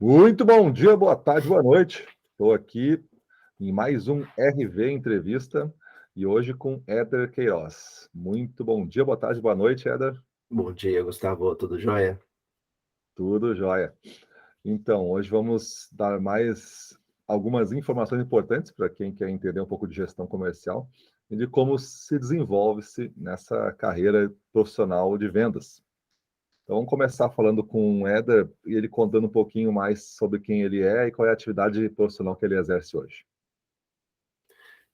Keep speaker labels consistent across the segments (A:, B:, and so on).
A: Muito bom dia, boa tarde, boa noite. Estou aqui em mais um RV Entrevista e hoje com Éder Queiroz. Muito bom dia, boa tarde, boa noite, Éder.
B: Bom dia, Gustavo. Tudo jóia?
A: Tudo jóia. Então, hoje vamos dar mais algumas informações importantes para quem quer entender um pouco de gestão comercial e de como se desenvolve-se nessa carreira profissional de vendas. Então, vamos começar falando com o Éder e ele contando um pouquinho mais sobre quem ele é e qual é a atividade profissional que ele exerce hoje.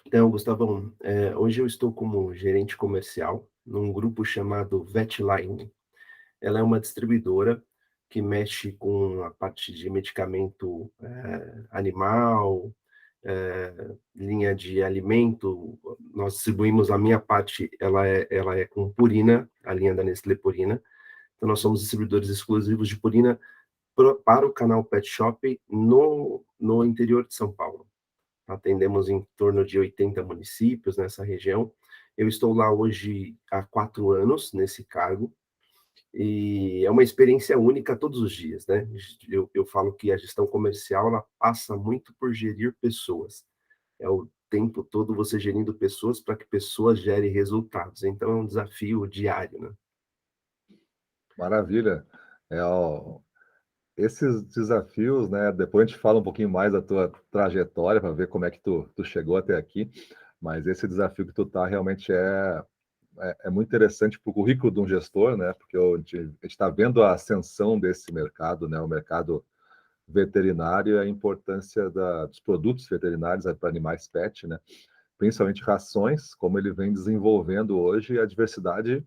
B: Então, Gustavão, hoje eu estou como gerente comercial num grupo chamado Vetline. Ela é uma distribuidora que mexe com a parte de medicamento animal, linha de alimento. Nós distribuímos a minha parte, ela é com Purina, a linha da Nestlé Purina. Então, nós somos distribuidores exclusivos de Purina para o canal Pet Shop no interior de São Paulo. Atendemos em torno de 80 municípios nessa região. Eu estou lá hoje há 4 anos, nesse cargo, e é uma experiência única todos os dias, né? Eu falo que a gestão comercial, ela passa muito por gerir pessoas. É o tempo todo você gerindo pessoas para que pessoas gerem resultados. Então, é um desafio diário, né?
A: Maravilha. Ó, esses desafios, né? Depois a gente fala um pouquinho mais da tua trajetória para ver como é que tu chegou até aqui. Mas esse desafio que tu tá realmente é muito interessante para o currículo de um gestor, né? Porque a gente está vendo a ascensão desse mercado, né? O mercado veterinário e a importância dos produtos veterinários para animais pet, né? Principalmente rações, como ele vem desenvolvendo hoje, a diversidade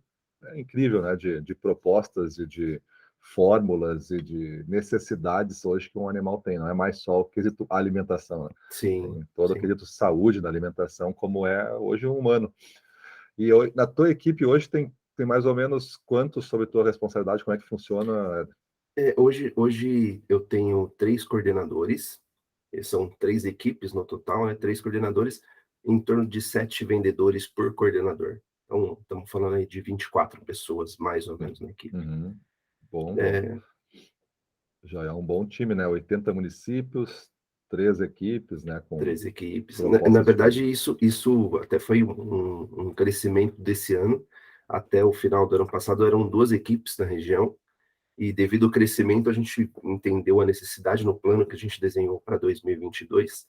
A: é incrível, né? De propostas e de fórmulas e de necessidades hoje que um animal tem. Não é mais só o quesito alimentação, né?
B: Sim,
A: Tem todo o
B: sim.
A: quesito saúde da alimentação, como é hoje um humano. E na tua equipe hoje tem mais ou menos quantos sob tua responsabilidade? Como é que funciona?
B: Hoje eu tenho 3 coordenadores, são 3 equipes no total, né, 3 coordenadores, em torno de 7 vendedores por coordenador. Então, estamos falando aí de 24 pessoas, mais ou menos, na equipe.
A: Uhum. Bom, bom.
B: É,
A: Já é um bom time, né? 80 municípios, 3 equipes, né? Com
B: 3 equipes. Na
A: propostas
B: verdade,
A: diferentes.
B: isso até foi um crescimento desse ano. Até o final do ano passado, eram 2 equipes na região, e devido ao crescimento, a gente entendeu a necessidade no plano que a gente desenhou para 2022,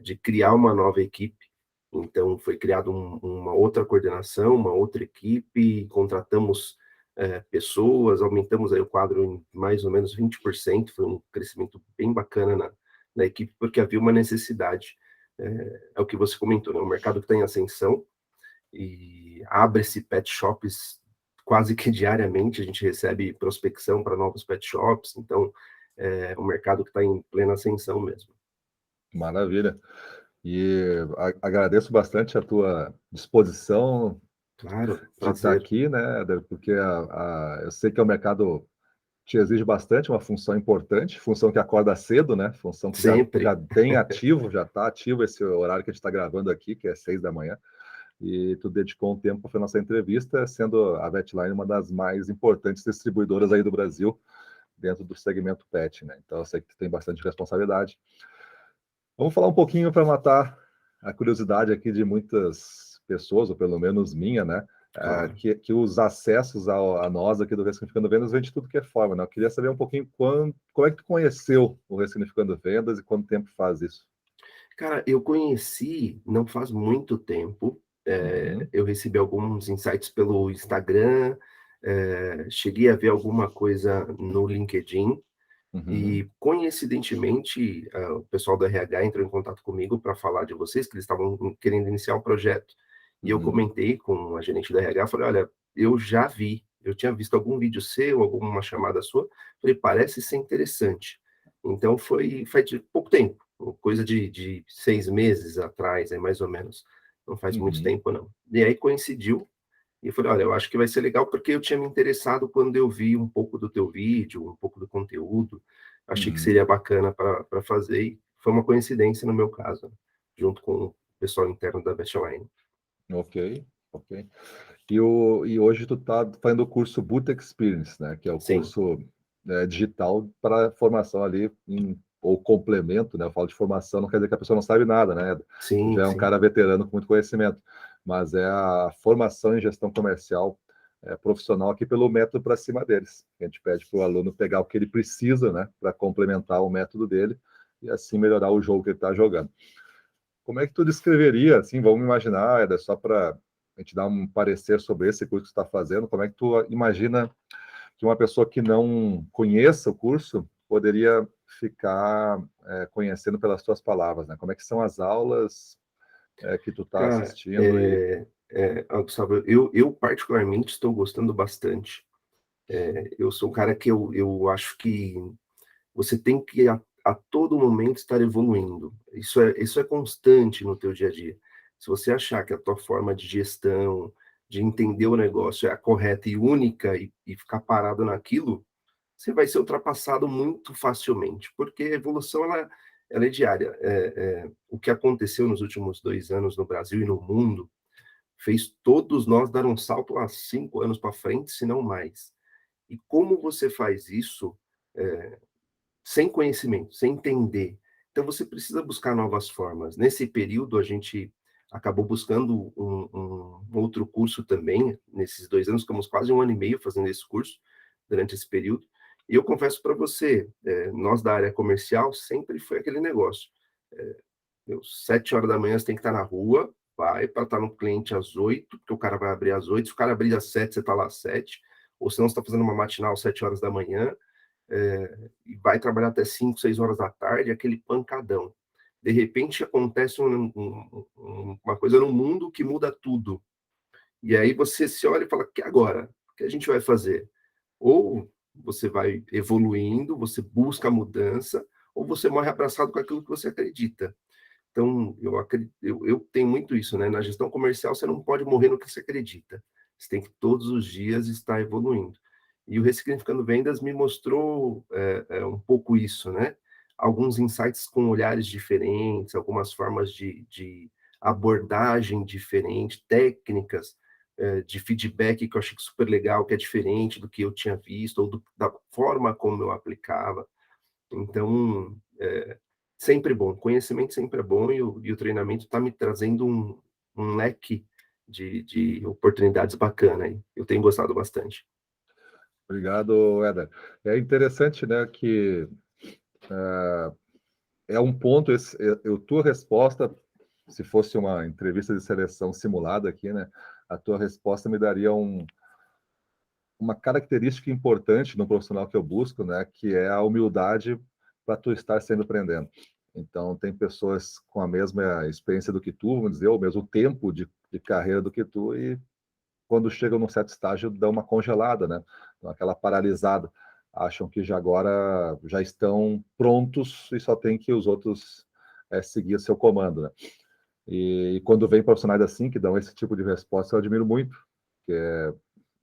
B: de criar uma nova equipe. Então, foi criada uma outra coordenação, uma outra equipe, contratamos pessoas, aumentamos aí o quadro em mais ou menos 20%, foi um crescimento bem bacana na equipe, porque havia uma necessidade. É o que você comentou, né? O mercado que está em ascensão, e abre-se pet shops quase que diariamente, a gente recebe prospecção para novos pet shops, então é um mercado que está em plena ascensão mesmo.
A: Maravilha. E agradeço bastante a tua disposição
B: Claro,
A: de estar
B: prazer.
A: aqui, né? Porque eu sei que o mercado te exige bastante, uma função importante, função que acorda cedo, né? Função que já
B: Sempre.
A: tem ativo, já está ativo esse horário que a gente está gravando aqui, que é 6 da manhã. E tu dedicou um tempo para a nossa entrevista, sendo a Vetline uma das mais importantes distribuidoras aí do Brasil, dentro do segmento pet, né? Então eu sei que tu tem bastante responsabilidade. Vamos falar um pouquinho para matar a curiosidade aqui de muitas pessoas, ou pelo menos minha, né?
B: Claro.
A: Que os acessos a nós aqui do Ressignificando Vendas vem de tudo que é forma, né? Eu queria saber um pouquinho como é que tu conheceu o Ressignificando Vendas e quanto tempo faz isso?
B: Cara, eu conheci não faz muito tempo,
A: Uhum,
B: eu recebi alguns insights pelo Instagram, cheguei a ver alguma coisa no LinkedIn,
A: uhum,
B: e coincidentemente, o pessoal do RH entrou em contato comigo para falar de vocês, que eles estavam querendo iniciar um projeto. E eu
A: uhum,
B: comentei com a gerente do RH, falei: "Olha, eu já vi, eu tinha visto algum vídeo seu, alguma chamada sua, falei: "Parece ser interessante". Então faz de pouco tempo, coisa de 6 meses atrás, mais ou menos, não faz muito
A: uhum,
B: tempo não. E aí coincidiu, e eu falei: "Olha, eu acho que vai ser legal", porque eu tinha me interessado quando eu vi um pouco do teu vídeo, um pouco do conteúdo, achei que
A: uhum.
B: seria bacana para fazer, e foi uma coincidência no meu caso, junto com o pessoal interno da Bestline.
A: Ok, ok. E hoje tu tá fazendo o curso Boot Experience, né? Que é o
B: Sim,
A: curso digital para formação ali, ou complemento, né? Eu falo de formação, não quer dizer que a pessoa não sabe nada, né?
B: Sim,
A: Já é um
B: sim.
A: cara veterano com muito conhecimento, mas é a formação em gestão comercial profissional aqui pelo método para cima deles. A gente pede para o aluno pegar o que ele precisa, né, para complementar o método dele e assim melhorar o jogo que ele está jogando. Como é que tu descreveria, assim, vamos imaginar, Eder, só para a gente dar um parecer sobre esse curso que tu está fazendo, como é que tu imagina que uma pessoa que não conheça o curso poderia ficar conhecendo pelas tuas palavras, né? Como é que são as aulas que tu está
B: Cara,
A: assistindo e
B: Gustavo, eu particularmente estou gostando bastante. Eu sou um cara que eu acho que você tem que a todo momento estar evoluindo. Isso é constante no teu dia a dia. Se você achar que a tua forma de gestão, de entender o negócio é a correta e única e ficar parado naquilo, você vai ser ultrapassado muito facilmente, porque a evolução ela é diária. O que aconteceu nos últimos 2 anos no Brasil e no mundo fez todos nós dar um salto há 5 anos para frente, se não mais. E como você faz isso sem conhecimento, sem entender? Então você precisa buscar novas formas. Nesse período, a gente acabou buscando um outro curso também. Nesses 2 anos, ficamos quase 1 ano e meio fazendo esse curso, durante esse período. E eu confesso para você, nós da área comercial sempre foi aquele negócio. 7 horas da manhã você tem que estar na rua, vai para estar no cliente às 8, porque o cara vai abrir às 8. Se o cara abrir às 7, você está lá às 7. Ou senão você está fazendo uma matinal às 7 horas da manhã, e vai trabalhar até 5, 6 horas da tarde, aquele pancadão. De repente acontece uma coisa no mundo que muda tudo. E aí você se olha e fala: que agora? O que a gente vai fazer? Ou você vai evoluindo, você busca a mudança, ou você morre abraçado com aquilo que você acredita. Então, eu tenho muito isso, né? Na gestão comercial, você não pode morrer no que você acredita. Você tem que todos os dias estar evoluindo. E o Ressignificando Vendas me mostrou um pouco isso, né? Alguns insights com olhares diferentes, algumas formas de abordagem diferente, técnicas de feedback que eu achei super legal, que é diferente do que eu tinha visto, ou da forma como eu aplicava. Então, sempre bom, conhecimento sempre é bom, e o treinamento está me trazendo um leque de oportunidades bacana aí. Eu tenho gostado bastante.
A: obrigado, Eder. É interessante, né, que é um ponto, tua resposta, se fosse uma entrevista de seleção simulada aqui, né, a tua resposta me daria uma característica importante no profissional que eu busco, né, que é a humildade para tu estar sempre aprendendo. Então, tem pessoas com a mesma experiência do que tu, vamos dizer, ou mesmo tempo de carreira do que tu, e quando chegam num certo estágio, dão uma congelada, né? Então, aquela paralisada. Acham que já agora já estão prontos e só tem que os outros seguir seu comando, né? E quando vem profissionais assim, que dão esse tipo de resposta, eu admiro muito, que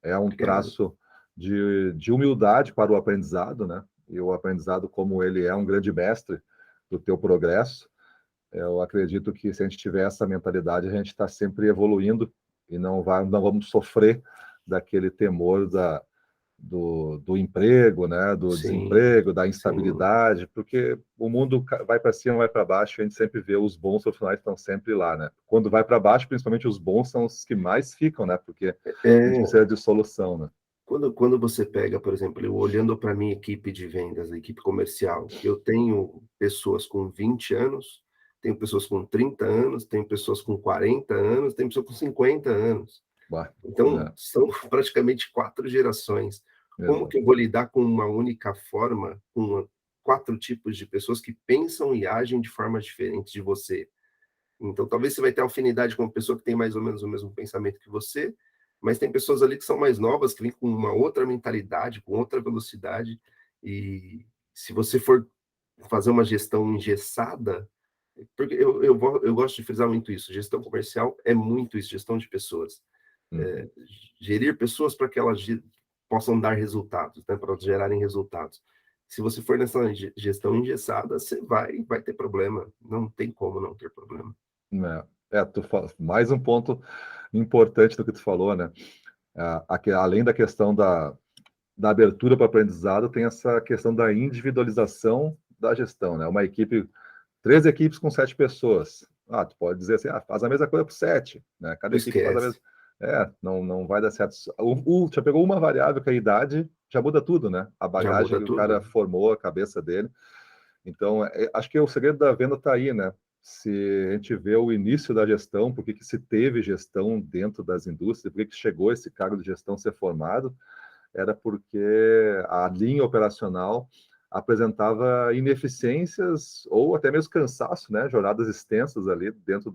A: é um
B: Obrigado.
A: traço de humildade para o aprendizado, né? E o aprendizado, como ele é um grande mestre do teu progresso, eu acredito que se a gente tiver essa mentalidade, a gente está sempre evoluindo e não vamos sofrer daquele temor do emprego, né? Do
B: Sim,
A: desemprego, da
B: sim.
A: instabilidade, porque o mundo vai para cima, vai para baixo, e a gente sempre vê os bons profissionais estão sempre lá, né? Quando vai para baixo, principalmente os bons são os que mais ficam, né? Porque a gente
B: É,
A: precisa de solução, né?
B: quando você pega, por exemplo, eu olhando para a minha equipe de vendas, a equipe comercial, eu tenho pessoas com 20 anos, tenho pessoas com 30 anos, tenho pessoas com 40 anos, tenho pessoas com 50 anos.
A: Bah,
B: Então,
A: né?
B: são praticamente 4 gerações. Como
A: Exato.
B: que eu vou lidar com uma única forma, com 4 tipos de pessoas que pensam e agem de formas diferentes de você? Então, talvez você vai ter afinidade com uma pessoa que tem mais ou menos o mesmo pensamento que você, mas tem pessoas ali que são mais novas, que vêm com uma outra mentalidade, com outra velocidade, e se você for fazer uma gestão engessada, porque eu gosto de frisar muito isso, gestão comercial é muito isso, gestão de pessoas.
A: Uhum.
B: Gerir pessoas para que elas possam dar resultados, né, para elas gerarem resultados. Se você for nessa gestão engessada, você vai ter problema. Não tem como não ter problema.
A: Mais um ponto importante do que tu falou, né? Além da questão da abertura para o aprendizado, tem essa questão da individualização da gestão, né? Uma equipe, 3 equipes com 7 pessoas. Tu pode dizer assim, faz a mesma coisa para 7, né? Cada equipe faz a mesma.
B: Esquece.
A: Não vai dar certo. Já pegou uma variável que é a idade, já muda tudo, né? A
B: Já
A: bagagem
B: muda
A: que o cara
B: tudo.
A: formou, a cabeça dele. Então, acho que o segredo da venda está aí, né? Se a gente vê o início da gestão, por que se teve gestão dentro das indústrias, por que chegou esse cargo de gestão a ser formado, era porque a linha operacional apresentava ineficiências ou até mesmo cansaço, né? Jornadas extensas ali dentro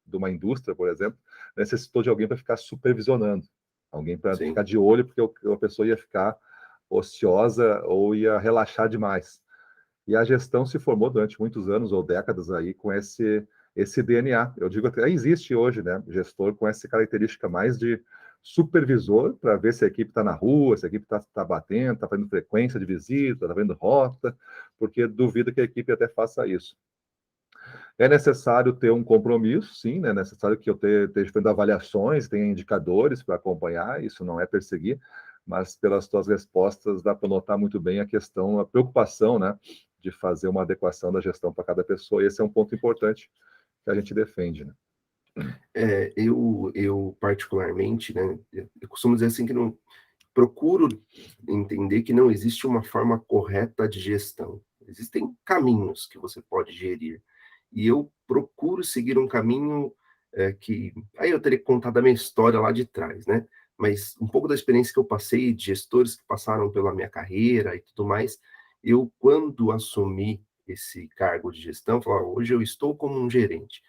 A: de uma indústria, por exemplo, necessitou de alguém para ficar supervisionando, alguém para ficar
B: Sim.
A: de olho, porque a pessoa ia ficar ociosa ou ia relaxar demais. E a gestão se formou durante muitos anos ou décadas aí com esse DNA. Eu digo até existe hoje, né? Gestor com essa característica mais de supervisor para ver se a equipe está na rua, se a equipe está batendo, está fazendo frequência de visita, está fazendo rota, porque duvido que a equipe até faça isso. É necessário ter um compromisso, sim, né? É necessário que eu esteja fazendo avaliações, tenha indicadores para acompanhar, isso não é perseguir, mas pelas tuas respostas dá para notar muito bem a questão, a preocupação, né, de fazer uma adequação da gestão para cada pessoa. Esse é um ponto importante que a gente defende, né?
B: Eu particularmente, né, eu costumo dizer assim que não procuro entender que não existe uma forma correta de gestão. Existem caminhos que você pode gerir. E eu procuro seguir um caminho que. Aí eu teria que contar da minha história lá de trás, né? Mas um pouco da experiência que eu passei, de gestores que passaram pela minha carreira e tudo mais, eu, quando assumi esse cargo de gestão, falei, hoje eu estou como um gerente.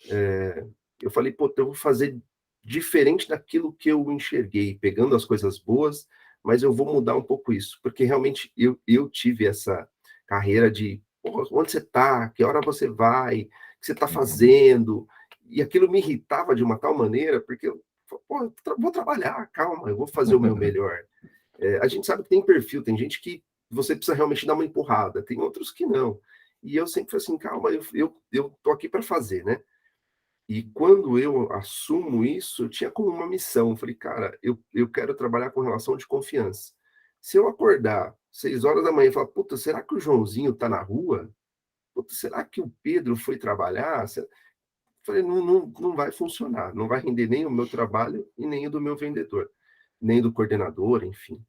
B: É, eu falei, pô, eu vou fazer diferente daquilo que eu enxerguei, pegando as coisas boas, mas eu vou mudar um pouco isso, porque realmente eu tive essa carreira de, pô, onde você está, que hora você vai, o que você está
A: Uhum.
B: fazendo, e aquilo me irritava de uma tal maneira, porque eu, pô, eu vou trabalhar, calma, eu vou fazer o meu melhor. A gente sabe que tem perfil, tem gente que você precisa realmente dar uma empurrada, tem outros que não. E eu sempre falei assim, calma, eu tô aqui para fazer, né? E quando eu assumo isso, eu tinha como uma missão. Eu falei, cara, eu quero trabalhar com relação de confiança. Se eu acordar 6 horas da manhã e falar, puta, será que o Joãozinho tá na rua? Puta, será que o Pedro foi trabalhar? Eu falei, não vai funcionar, não vai render nem o meu trabalho e nem o do meu vendedor, nem do coordenador, enfim.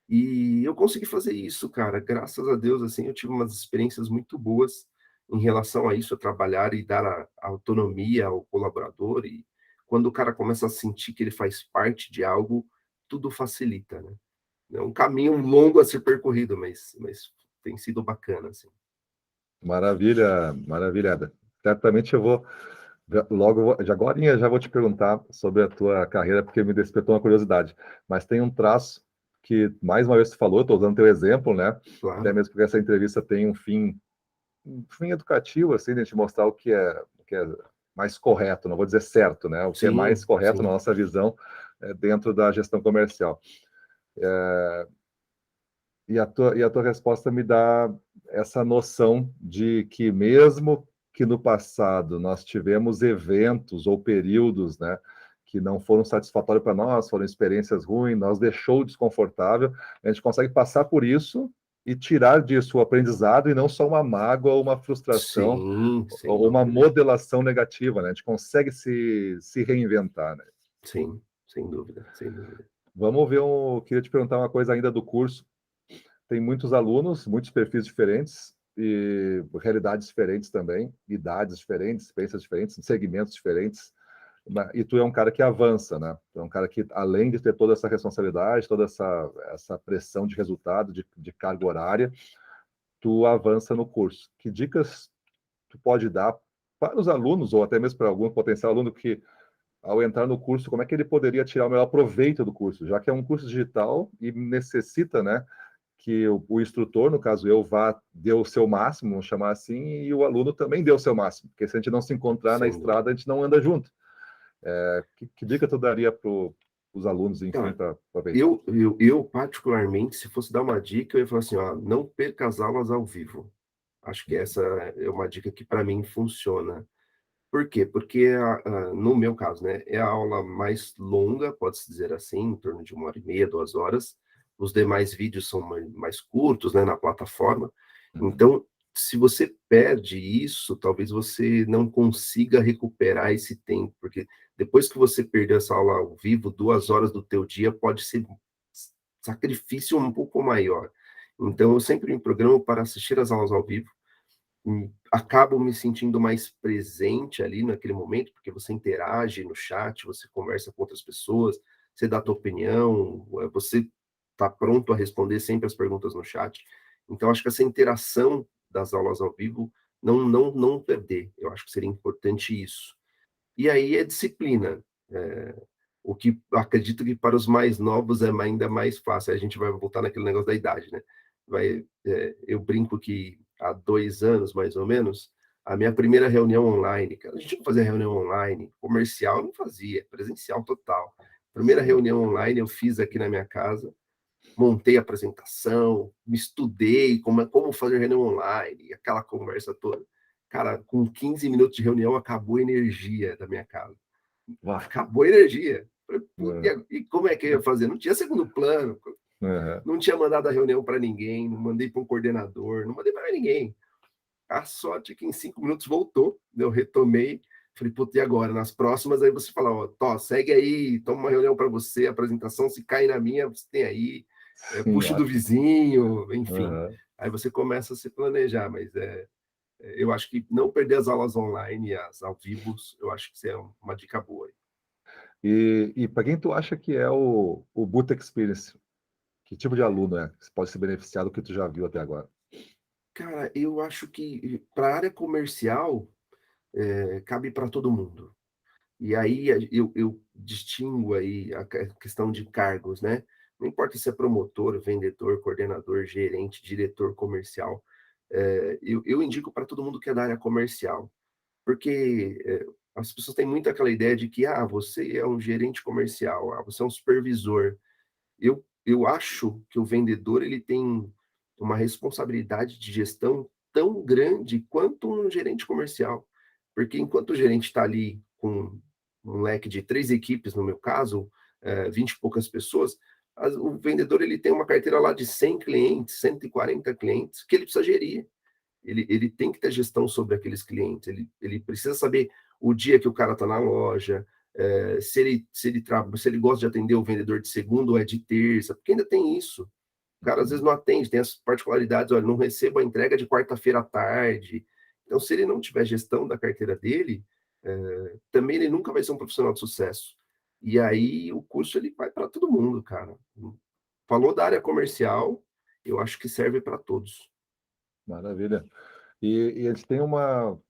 B: E eu consegui fazer isso, cara. Graças a Deus, assim, eu tive umas experiências muito boas em relação a isso, a trabalhar e dar a autonomia ao colaborador. E quando o cara começa a sentir que ele faz parte de algo, tudo facilita, né? É um caminho longo a ser percorrido, mas tem sido bacana, assim.
A: Maravilha, maravilhada. Certamente eu vou logo, já agorinha já vou te perguntar sobre a tua carreira, porque me despertou uma curiosidade. Mas tem um traço que, mais uma vez, tu falou, estou usando teu exemplo, né? Até
B: Claro.
A: mesmo porque essa entrevista tem um fim educativo, assim, de a gente mostrar o que é mais correto, não vou dizer certo, né? O que é mais
B: Sim,
A: correto na
B: sim.
A: nossa visão dentro da gestão comercial. E a tua resposta me dá essa noção de que mesmo que no passado nós tivemos eventos ou períodos, né, que não foram satisfatórios para nós, foram experiências ruins, nós deixou desconfortável, a gente consegue passar por isso e tirar disso o aprendizado e não só uma mágoa ou uma frustração
B: Sim, sem
A: ou uma
B: dúvida.
A: modelação negativa, né? A gente consegue se reinventar, né?
B: Sim, sem dúvida, sem dúvida.
A: Vamos ver, queria te perguntar uma coisa ainda do curso. Tem muitos alunos, muitos perfis diferentes e realidades diferentes também, idades diferentes, experiências diferentes, segmentos diferentes. E tu é um cara que avança, né? Tu é um cara que, além de ter toda essa responsabilidade, toda essa pressão de resultado, de carga horária, tu avança no curso. Que dicas tu pode dar para os alunos, ou até mesmo para algum potencial aluno que, ao entrar no curso, como é que ele poderia tirar o melhor proveito do curso, já que é um curso digital e necessita, né, que o instrutor, no caso eu, deu o seu máximo, vamos chamar assim, e o aluno também deu o seu máximo, porque se a gente não se encontrar na
B: Sem dúvida.
A: estrada, a gente não anda junto. Que dica tu daria para os alunos, enfim,
B: Tá.
A: para aproveitar?
B: Eu, particularmente, se fosse dar uma dica, eu ia falar assim, ó, não perca as aulas ao vivo. Acho que essa é uma dica que para mim funciona. Por quê? Porque no meu caso, né, é a aula mais longa, pode-se dizer assim, em torno de 1 hora e meia, 2 horas, os demais vídeos são mais curtos, né, na plataforma.
A: Uhum.
B: Então, se você perde isso, talvez você não consiga recuperar esse tempo, porque depois que você perder essa aula ao vivo, 2 horas do teu dia pode ser sacrifício um pouco maior. Então eu sempre me programo para assistir as aulas ao vivo, acabo me sentindo mais presente ali naquele momento, porque você interage no chat, você conversa com outras pessoas, você dá a tua opinião, você está pronto a responder sempre as perguntas no chat. Então acho que essa interação das aulas ao vivo não perder, eu acho que seria importante isso. E aí é disciplina, o que acredito que para os mais novos é ainda mais fácil, a gente vai voltar naquele negócio da idade, né. Eu brinco que há 2 anos, mais ou menos, a minha primeira reunião online, cara, a gente não fazia reunião online, comercial não fazia, presencial total. Primeira
A: Sim.
B: reunião online eu fiz aqui na minha casa, montei a apresentação, me estudei como fazer reunião online, aquela conversa toda. Cara, com 15 minutos de reunião acabou a energia da minha casa.
A: Vai.
B: Acabou a energia. Falei: "Puta,
A: É.
B: e como é que eu ia fazer?" Não tinha segundo plano,
A: Aham.
B: não tinha mandado a reunião para ninguém, não mandei para um coordenador, não mandei para ninguém. A sorte é que em 5 minutos voltou, eu retomei, falei: "Puta, e agora?" Nas próximas, aí você fala: "Ó, Tó, segue aí, toma uma reunião para você, apresentação, se cair na minha, você tem aí,
A: Sim,
B: puxa do
A: ótimo.
B: vizinho", enfim.
A: Aham.
B: Aí você começa a se planejar, mas, eu acho que não perder as aulas online, as ao vivos, eu acho que isso é uma dica boa aí.
A: E para quem tu acha que é o Boot Experience? Que tipo de aluno é? Que pode se beneficiar do que tu já viu até agora?
B: Cara, eu acho que para a área comercial, cabe para todo mundo. E aí eu distingo aí a questão de cargos, né. Não importa se é promotor, vendedor, coordenador, gerente, diretor comercial, eu indico para todo mundo que é da área comercial, porque, as pessoas têm muito aquela ideia de que: "Ah, você é um gerente comercial, ah, você é um supervisor". Eu acho que o vendedor ele tem uma responsabilidade de gestão tão grande quanto um gerente comercial, porque enquanto o gerente está ali com um leque de 3 equipes, no meu caso, 20 e poucas pessoas, o vendedor ele tem uma carteira lá de 100 clientes, 140 clientes, que ele precisa gerir. Ele tem que ter gestão sobre aqueles clientes, ele precisa saber o dia que o cara está na loja, se ele gosta de atender o vendedor de segunda ou é de terça, porque ainda tem isso. O cara às vezes
A: Uhum.
B: não atende, tem as particularidades, olha, não recebo a entrega de quarta-feira à tarde. Então, se ele não tiver gestão da carteira dele, também ele nunca vai ser um profissional de sucesso. E aí o curso ele vai para todo mundo, cara. Falou da área comercial, eu acho que serve para todos.
A: Maravilha. E eles têm uma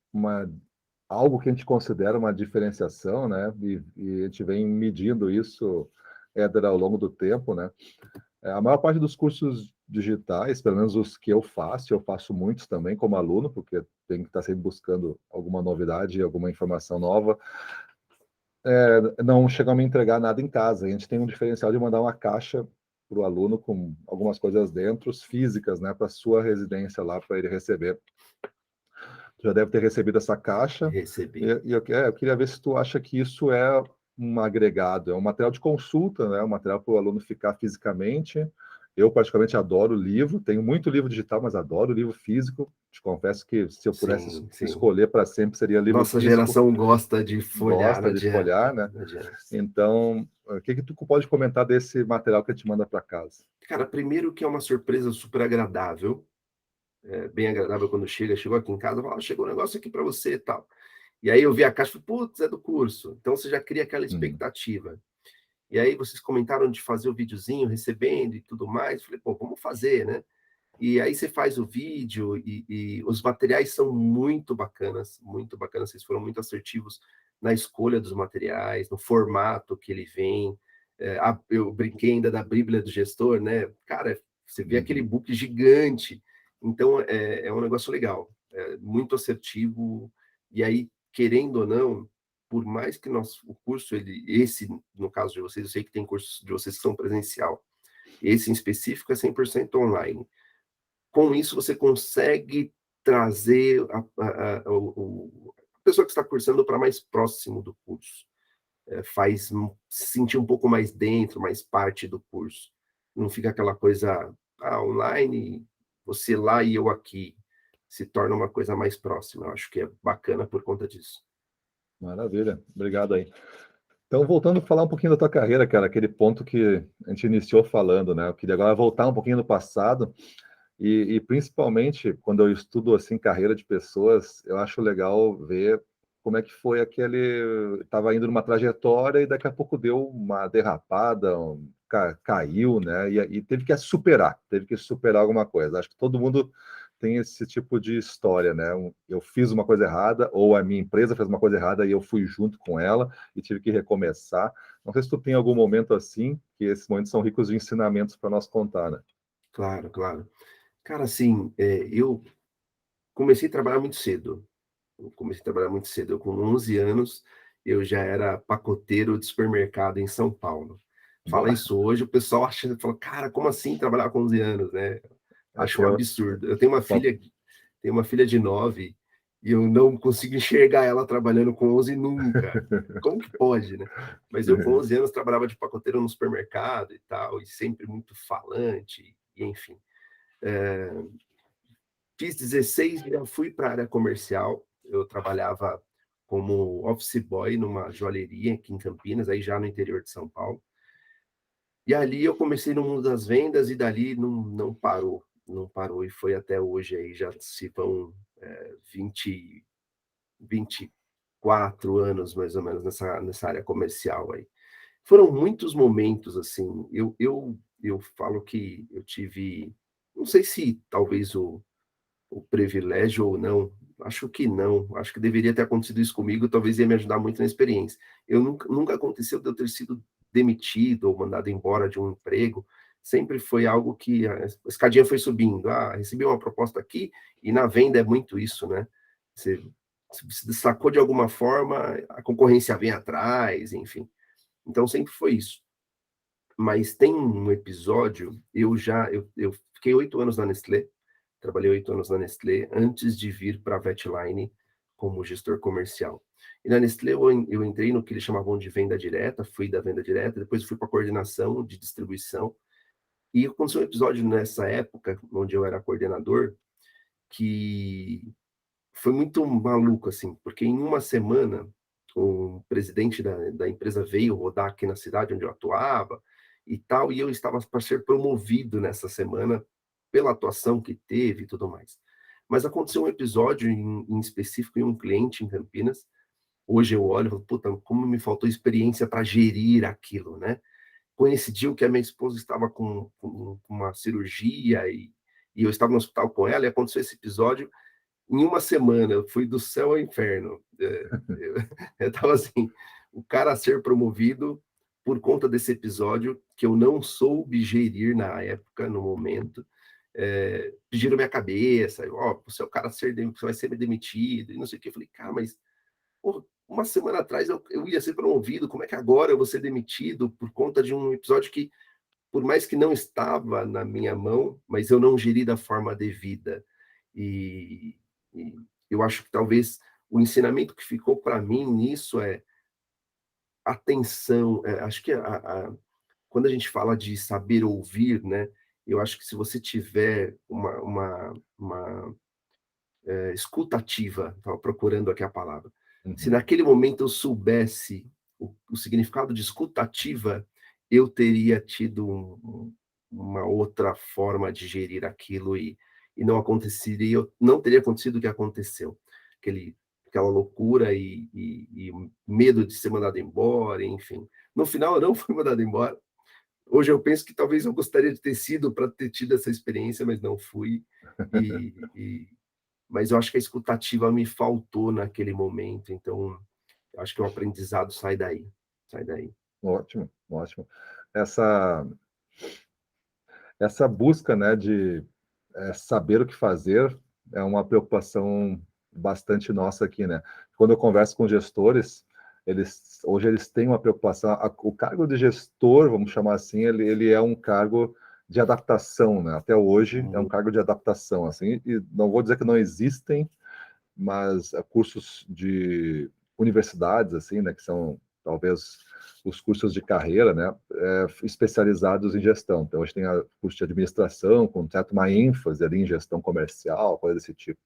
A: algo que a gente considera uma diferenciação, né, e a gente vem medindo isso, Éder, ao longo do tempo, né. A maior parte dos cursos digitais, pelo menos os que eu faço muitos também como aluno, porque tenho que estar sempre buscando alguma novidade, alguma informação nova, não chegam a me entregar nada em casa. A gente tem um diferencial de mandar uma caixa para o aluno com algumas coisas dentro, físicas, né, para sua residência lá, para ele receber. Já deve ter recebido essa caixa. E,
B: Recebi.
A: eu queria ver se tu acha que isso é um agregado, é um material de consulta, né? Um material para o aluno ficar fisicamente. Eu, particularmente, adoro livro, tenho muito livro digital, mas adoro livro físico. Te confesso que se eu pudesse
B: Sim, sim.
A: escolher para sempre, seria livro
B: Nossa
A: físico.
B: geração gosta de folhear, não
A: Gosta de
B: adianta,
A: folhar, né?
B: não adianta.
A: Então, o que que tu pode comentar desse material que a gente manda para casa?
B: Cara, primeiro que é uma surpresa super agradável, bem agradável quando chegou aqui em casa, fala: "Ah, chegou um negócio aqui para você e tal". E aí eu vi a caixa e falei: "Putz, é do curso". Então você já cria aquela
A: Uhum,
B: expectativa. E aí vocês comentaram de fazer o videozinho recebendo e tudo mais, falei: "Pô, vamos fazer, né". E aí você faz o vídeo e os materiais são muito bacanas, vocês foram muito assertivos na escolha dos materiais, no formato que ele vem. Eu brinquei ainda da Bíblia do gestor, né, cara, você vê aquele
A: uhum.
B: book gigante, então é um negócio legal, muito assertivo, e aí, querendo ou não, por mais que o curso no caso de vocês, eu sei que tem cursos de vocês que são presencial, esse em específico é 100% online. Com isso, você consegue trazer a pessoa que está cursando para mais próximo do curso, faz se sentir um pouco mais dentro, mais parte do curso. não fica aquela coisa, online, você lá e eu aqui, se torna uma coisa mais próxima. Eu acho que é bacana por conta disso.
A: Maravilha, obrigado aí. Então, voltando a falar um pouquinho da tua carreira, cara, aquele ponto que a gente iniciou falando, né? Eu queria agora voltar um pouquinho no passado e principalmente quando eu estudo assim carreira de pessoas, eu acho legal ver como é que foi aquele, estava indo numa trajetória e daqui a pouco deu uma derrapada, caiu, né? E teve que superar alguma coisa. Acho que todo mundo tem esse tipo de história, né? Eu fiz uma coisa errada ou a minha empresa fez uma coisa errada e eu fui junto com ela e tive que recomeçar. Não sei se tu tem algum momento assim, que esses momentos são ricos de ensinamentos para nós contar, né?
B: Claro, claro. Cara, assim, eu comecei a trabalhar muito cedo. Eu comecei a trabalhar muito cedo. Eu, com 11 anos, eu já era pacoteiro de supermercado em São Paulo. Fala
A: Bah,
B: isso hoje, o pessoal acha, fala, cara, como assim trabalhar com 11 anos, né?
A: essa
B: Acho um
A: é
B: absurdo. Eu
A: uma,
B: tenho uma filha de 9 e eu não consigo enxergar ela trabalhando com 11 nunca. Como que pode, né? Mas eu com 11 anos trabalhava de pacoteiro no supermercado e tal, e sempre muito falante, e enfim. Fiz 16 e já fui para a área comercial. Eu trabalhava como office boy numa joalheria aqui em Campinas, aí já no interior de São Paulo. E ali eu comecei no mundo das vendas e dali não parou, não parou e foi até hoje aí já se vão 20, 24 anos mais ou menos nessa área comercial aí. Foram muitos momentos assim, eu falo que eu tive, não sei se talvez o privilégio ou não, acho que não, acho que deveria ter acontecido isso comigo, talvez ia me ajudar muito na experiência. Eu nunca aconteceu de eu ter sido demitido ou mandado embora de um emprego, sempre foi algo que a escadinha foi subindo. Ah, recebi uma proposta aqui, e na venda é muito isso, né? Você se destacou de alguma forma, a concorrência vem atrás, enfim. Então sempre foi isso. Mas tem um episódio, eu fiquei 8 anos na Nestlé, trabalhei 8 anos na Nestlé antes de vir para a Vetline como gestor comercial. E na Nestlé eu entrei no que eles chamavam de venda direta, fui da venda direta, depois fui para a coordenação de distribuição. E aconteceu um episódio nessa época, onde eu era coordenador, que foi muito maluco, assim, porque em uma semana o presidente da empresa veio rodar aqui na cidade onde eu atuava e tal, e eu estava para ser promovido nessa semana pela atuação que teve e tudo mais. Mas aconteceu um episódio em específico em um cliente em Campinas. Hoje eu olho e falo, puta, como me faltou experiência para gerir aquilo, né? Coincidiu que a minha esposa estava com uma cirurgia e eu estava no hospital com ela e aconteceu esse episódio em uma semana. Eu fui do céu ao inferno. Eu estava assim, o cara a ser promovido por conta desse episódio que eu não soube gerir na época, no momento. Pediram minha cabeça, ó, oh, você é o cara a ser, você vai ser demitido, e não sei o que. Eu falei, cara, mas porra, uma semana atrás eu ia ser promovido, como é que agora eu vou ser demitido por conta de um episódio que, por mais que não estava na minha mão, mas eu não geri da forma devida. E, e eu acho que talvez o ensinamento que ficou para mim nisso é atenção. Acho que quando a gente fala de saber ouvir, né? Eu acho que se você tiver uma escutativa, estava procurando aqui a palavra. Se
A: uhum.
B: naquele momento eu soubesse o significado de escutativa, eu teria tido uma outra forma de gerir aquilo e não teria acontecido o que aconteceu. Aquela loucura e medo de ser mandado embora, enfim. No final, eu não fui mandado embora. Hoje eu penso que talvez eu gostaria de ter sido para ter tido essa experiência, mas não fui. E, mas eu acho que a escutativa me faltou naquele momento, então eu acho que o aprendizado sai daí, sai daí.
A: Ótimo, ótimo. Essa essa busca, né, de saber o que fazer é uma preocupação bastante nossa aqui, né? Quando eu converso com gestores, hoje eles têm uma preocupação. O cargo de gestor, vamos chamar assim, ele é um cargo de adaptação, né? Até hoje é um
B: Muito.
A: cargo de adaptação, assim. E não vou dizer que não existem, mas cursos de universidades, assim, né, que são talvez os cursos de carreira, né, especializados em gestão. Então, hoje tem a curso de administração, com certo uma ênfase ali em gestão comercial, coisa desse tipo.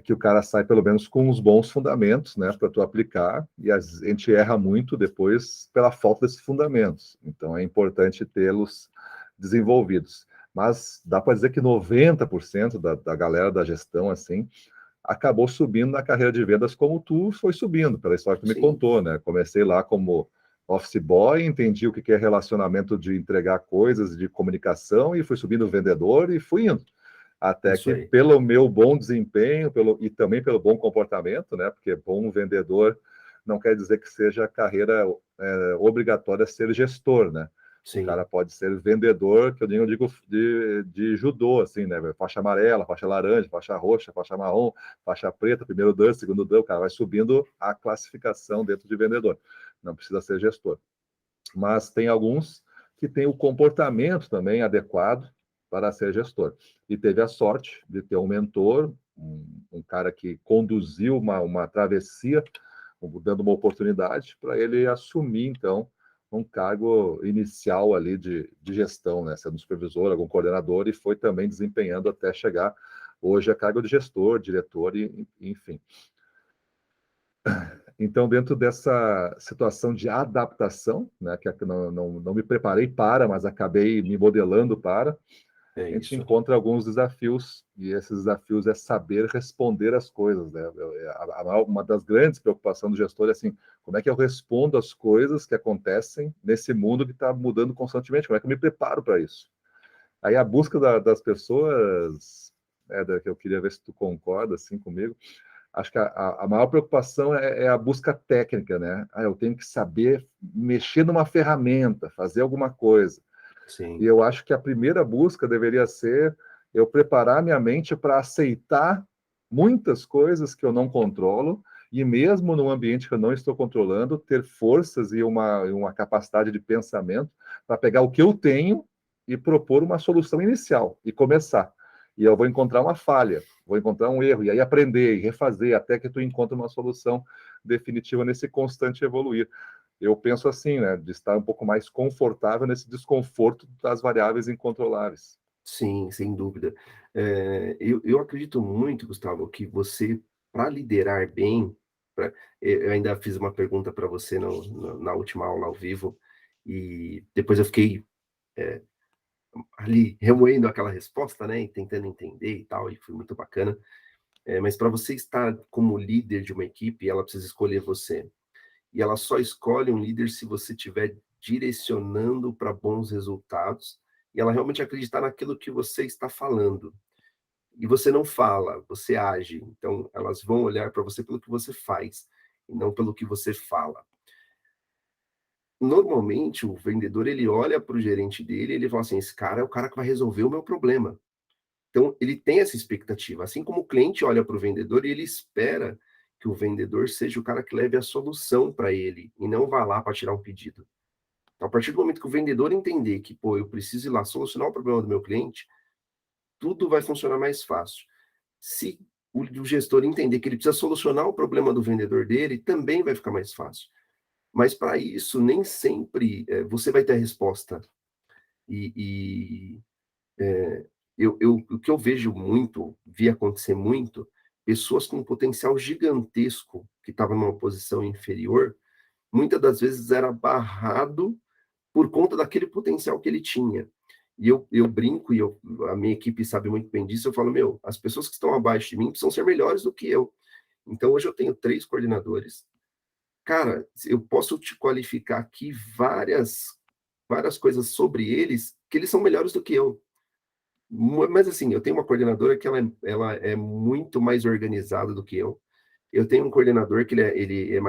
A: Que o cara sai pelo menos com os bons fundamentos, né, para tu aplicar, e a gente erra muito depois pela falta desses fundamentos. Então, é importante tê-los desenvolvidos. Mas dá para dizer que 90% da galera da gestão, assim, acabou subindo na carreira de vendas como tu foi subindo, pela história que tu me
B: Sim,
A: contou, né? Comecei lá como office boy, entendi o que é relacionamento de entregar coisas, de comunicação, e fui subindo vendedor e fui indo. Até
B: isso
A: que,
B: aí.
A: pelo meu bom desempenho e também pelo bom comportamento, né? Porque bom vendedor não quer dizer que seja carreira obrigatória ser gestor, né? O
B: Sim,
A: cara pode ser vendedor, que eu digo de judô, assim, né? Faixa amarela, faixa laranja, faixa roxa, faixa marrom, faixa preta, primeiro dan, segundo dan, o cara vai subindo a classificação dentro de vendedor. Não precisa ser gestor. Mas tem alguns que têm o comportamento também adequado para ser gestor. E teve a sorte de ter um mentor, um cara que conduziu uma travessia, dando uma oportunidade para ele assumir, então, um cargo inicial ali de gestão, né? Sendo supervisor, algum coordenador, e foi também desempenhando até chegar hoje a cargo de gestor, diretor, e enfim. Então, dentro dessa situação de adaptação, né, que não me preparei para, mas acabei me modelando para,
B: é
A: a gente
B: isso.
A: encontra alguns desafios, e esses desafios é saber responder as coisas, né? Uma das grandes preocupações do gestor é assim, como é que eu respondo as coisas que acontecem nesse mundo que está mudando constantemente? Como é que eu me preparo para isso? Aí a busca das pessoas, que eu queria ver se tu concorda assim comigo, acho que a maior preocupação é a busca técnica, né? Eu tenho que saber mexer numa ferramenta, fazer alguma coisa. E
B: Sim,
A: eu acho que a primeira busca deveria ser eu preparar minha mente para aceitar muitas coisas que eu não controlo, e mesmo num ambiente que eu não estou controlando, ter forças e uma capacidade de pensamento para pegar o que eu tenho e propor uma solução inicial e começar. E eu vou encontrar uma falha, vou encontrar um erro, e aí aprender e refazer até que tu encontre uma solução definitiva nesse constante evoluir. Eu penso assim, né, de estar um pouco mais confortável nesse desconforto das variáveis incontroláveis.
B: sim, sem dúvida. Eu acredito muito, Gustavo, que você, para liderar bem, eu ainda fiz uma pergunta para você na última aula ao vivo, e depois eu fiquei ali remoendo aquela resposta, né, e tentando entender e tal, e foi muito bacana. Mas para você estar como líder de uma equipe, ela precisa escolher você. E ela só escolhe um líder se você estiver direcionando para bons resultados e ela realmente acreditar naquilo que você está falando. E você não fala, você age. Então, elas vão olhar para você pelo que você faz e não pelo que você fala. Normalmente, o vendedor ele olha para o gerente dele e ele fala assim: esse cara é o cara que vai resolver o meu problema. Então, ele tem essa expectativa. Assim como o cliente olha para o vendedor e ele espera que o vendedor seja o cara que leve a solução para ele e não vá lá para tirar um pedido. Então, a partir do momento que o vendedor entender que, pô, eu preciso ir lá solucionar o problema do meu cliente, tudo vai funcionar mais fácil. Se o gestor entender que ele precisa solucionar o problema do vendedor dele, também vai ficar mais fácil. Mas para isso, nem sempre você vai ter a resposta. E o que eu vejo muito, vi acontecer muito, pessoas com um potencial gigantesco que estavam numa posição inferior, muitas das vezes era barrado por conta daquele potencial que ele tinha. E eu brinco, a minha equipe sabe muito bem disso, eu falo, meu, as pessoas que estão abaixo de mim precisam ser melhores do que eu. Então, hoje eu tenho 3 coordenadores. Cara, eu posso te qualificar aqui várias coisas sobre eles, que eles são melhores do que eu. Mas assim, eu tenho uma coordenadora que ela é muito mais organizada do que eu. Eu tenho um coordenador que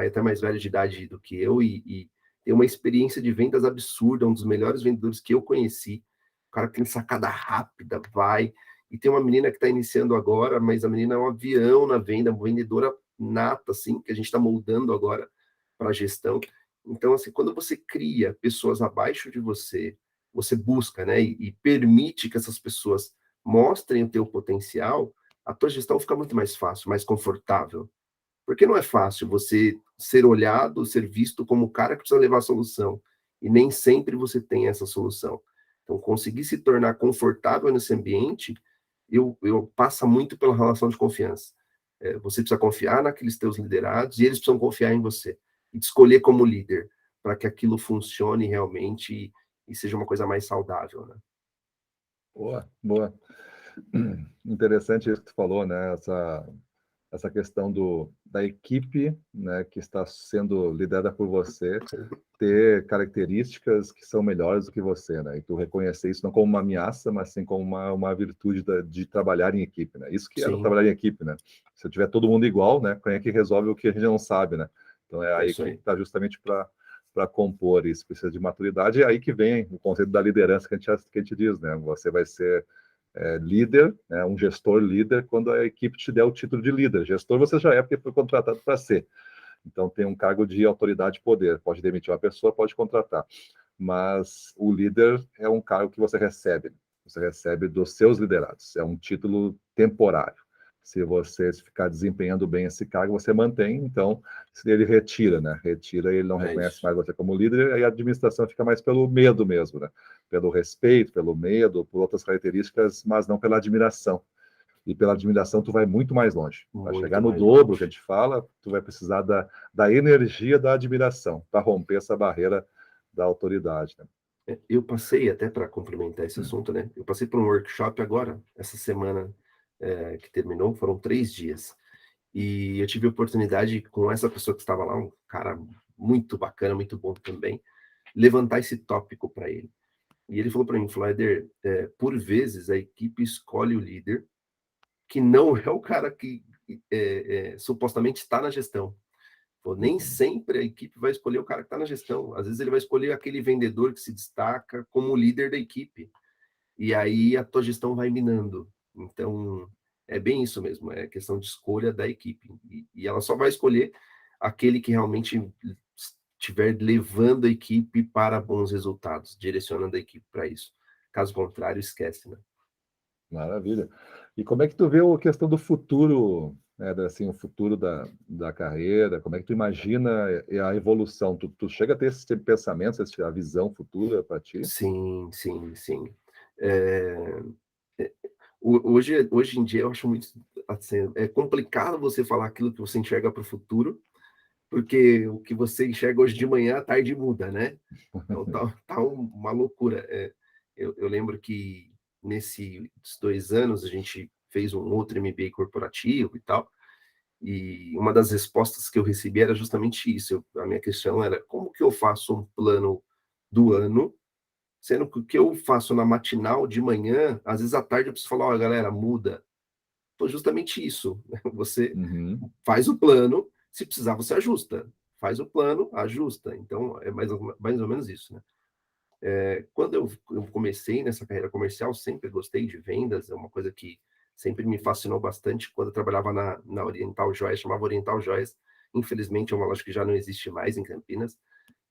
B: até mais velho de idade do que eu e tem uma experiência de vendas absurda, um dos melhores vendedores que eu conheci. O cara tem sacada rápida, vai. E tem uma menina que está iniciando agora, mas a menina é um avião na venda, uma vendedora nata, assim, que a gente está moldando agora para a gestão. Então, assim, quando você cria pessoas abaixo de você, você busca, né, e permite que essas pessoas mostrem o teu potencial, a tua gestão fica muito mais fácil, mais confortável. Porque não é fácil você ser olhado, ser visto como o cara que precisa levar a solução. E nem sempre você tem essa solução. Então, conseguir se tornar confortável nesse ambiente, eu passa muito pela relação de confiança. Você precisa confiar naqueles teus liderados e eles precisam confiar em você. E te escolher como líder, para que aquilo funcione realmente e seja uma coisa mais saudável, né?
A: Boa, boa. Interessante isso que tu falou, né? Essa questão da equipe, né, que está sendo liderada por você, ter características que são melhores do que você, né? E tu reconhecer isso não como uma ameaça, mas sim como uma virtude de trabalhar em equipe, né? Isso que é
B: Sim,
A: trabalhar em equipe, né? Se eu tiver todo mundo igual, né? Quem é que resolve o que a gente não sabe, né? Então é a
B: é isso
A: equipe
B: aí.
A: que está justamente para compor isso, precisa de maturidade, e é aí que vem o conceito da liderança que a gente diz, né? Você vai ser líder, né, um gestor líder, quando a equipe te der o título de líder. Gestor você já é, porque foi contratado para ser. Então tem um cargo de autoridade e poder. Pode demitir uma pessoa, pode contratar. Mas o líder é um cargo que você recebe. Você recebe dos seus liderados. É um título temporário. Se você ficar desempenhando bem esse cargo, você mantém. Então, se ele retira, né? Retira, ele não
B: É
A: reconhece
B: isso.
A: mais você como líder, aí a administração fica mais pelo medo mesmo, né? Pelo respeito, pelo medo, por outras características, mas não pela admiração. E pela admiração tu vai muito mais longe. Para chegar
B: Muito
A: no
B: mais
A: dobro que a
B: longe.
A: gente fala, tu vai precisar da energia da admiração para romper essa barreira da autoridade, né?
B: Eu passei, até para complementar esse assunto, né? Eu passei por um workshop agora, essa semana que terminou, foram 3 dias. E eu tive a oportunidade, com essa pessoa que estava lá, um cara muito bacana, muito bom também, levantar esse tópico para ele. E ele falou para mim, falou, Éder, por vezes a equipe escolhe o líder que não é o cara que supostamente está na gestão. Pô, nem
A: Uhum.
B: sempre a equipe vai escolher o cara que está na gestão. Às vezes ele vai escolher aquele vendedor que se destaca como líder da equipe. E aí a tua gestão vai minando. Então, é bem isso mesmo, é questão de escolha da equipe. E ela só vai escolher aquele que realmente estiver levando a equipe para bons resultados, direcionando a equipe para isso. Caso contrário, esquece, né?
A: Maravilha. E como é que tu vê a questão do futuro, né, assim, o futuro da carreira? Como é que tu imagina a evolução? Tu chega a ter esse tipo de pensamento, a visão futura para ti?
B: Sim, sim, sim. Eh, hoje em dia eu acho muito, assim, é complicado você falar aquilo que você enxerga para o futuro, porque o que você enxerga hoje de manhã, à tarde muda, né? Então tá uma loucura. Eu lembro que nesses 2 anos a gente fez um outro MBA corporativo e tal, e uma das respostas que eu recebi era justamente isso. A minha questão era: como que eu faço um plano do ano, sendo que o que eu faço na matinal de manhã, às vezes à tarde eu preciso falar: "Ó, galera, muda". Pô, justamente isso, né? Você
A: Uhum,
B: faz o plano, se precisar você ajusta. Faz o plano, ajusta. Então é mais ou menos isso, né? Quando eu comecei nessa carreira comercial, sempre gostei de vendas, é uma coisa que sempre me fascinou bastante. Quando eu trabalhava na Oriental Joias, chamava Oriental Joias, infelizmente é uma loja que já não existe mais em Campinas,